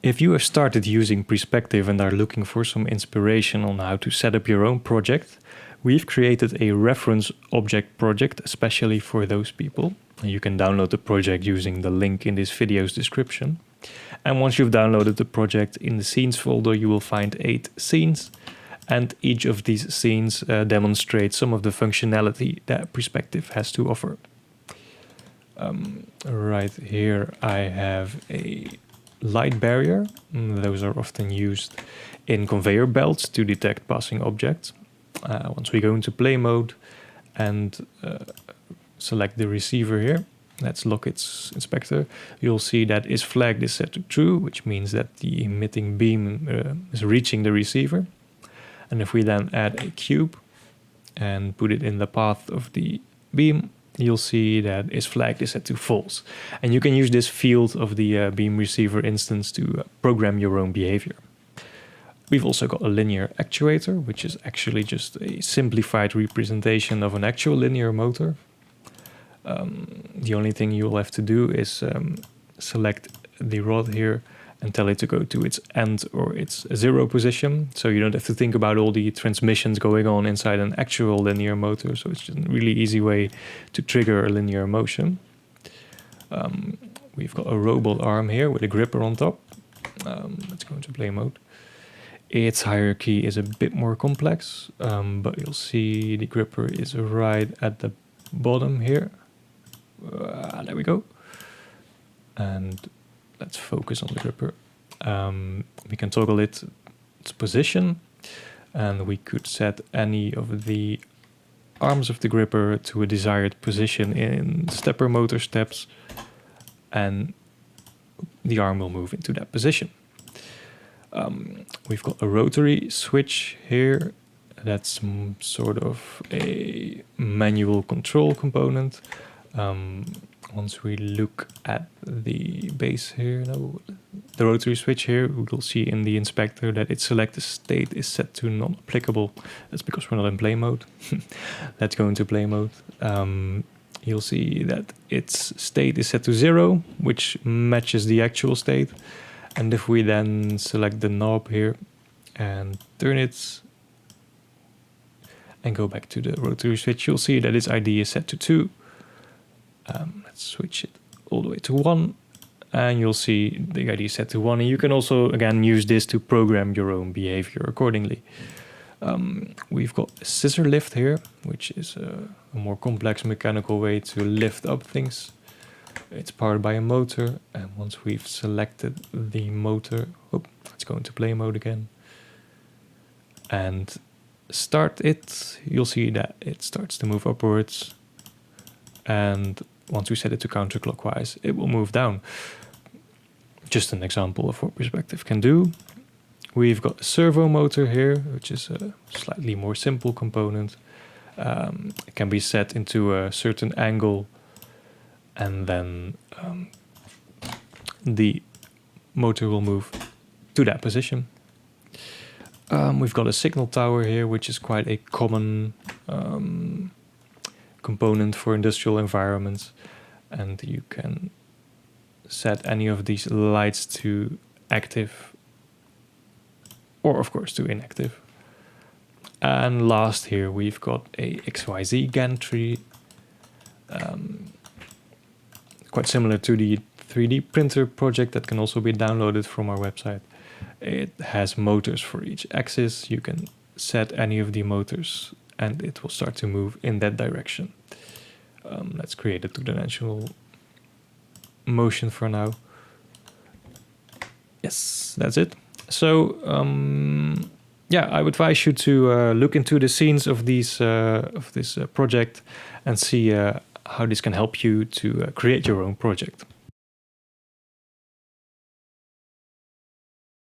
If you have started using Prespective and are looking for some inspiration on how to set up your own project, we've created a reference object project especially for those people. You can download the project using the link in this video's description. And once you've downloaded the project, in the scenes folder you will find 8 scenes, and each of these scenes demonstrates some of the functionality that Prespective has to offer. Right here I have a light barrier. Those are often used in conveyor belts to detect passing objects. Once we go into play mode and select the receiver here, let's lock its inspector, you'll see that its flag is set to true, which means that the emitting beam is reaching the receiver. And if we then add a cube and put it in the path of the beam, you'll see that its flag is set to false. And you can use this field of the beam receiver instance to program your own behavior. We've also got a linear actuator, which is actually just a simplified representation of an actual linear motor. The only thing you'll have to do is select the rod here and tell it to go to its end or its 0 position. So you don't have to think about all the transmissions going on inside an actual linear motor. So it's just a really easy way to trigger a linear motion. We've got a robot arm here with a gripper on top. Let's go into play mode. Its hierarchy is a bit more complex, but you'll see the gripper is right at the bottom here. There we go. And let's focus on the gripper. We can toggle its position, and we could set any of the arms of the gripper to a desired position in stepper motor steps, and the arm will move into that position. We've got a rotary switch here. That's sort of a manual control component. Once we look at the base here, the rotary switch here, we'll see in the inspector that its selected state is set to non-applicable. That's because we're not in play mode. Let's go into play mode. You'll see that its state is set to 0, which matches the actual state. And if we then select the knob here and turn it and go back to the rotary switch, you'll see that its ID is set to 2. Let's switch it all the way to 1, and you'll see the ID is set to 1. And you can also, again, use this to program your own behavior accordingly. We've got a scissor lift here, which is a more complex mechanical way to lift up things. It's powered by a motor, and once we've selected the motor, let's go into play mode again and start it, you'll see that it starts to move upwards, and once we set it to counterclockwise, it will move down. Just an example of what Prespective can do. We've got a servo motor here, which is a slightly more simple component. It can be set into a certain angle, and then the motor will move to that position. We've got a signal tower here, which is quite a common component for industrial environments, and you can set any of these lights to active or of course to inactive. And last here we've got a XYZ gantry, quite similar to the 3D printer project that can also be downloaded from our website. It has motors for each axis. You can set any of the motors and it will start to move in that direction. Let's create a two-dimensional motion for now. Yes, that's it. So yeah, I would advise you to look into the scenes of this project and see how this can help you to create your own project.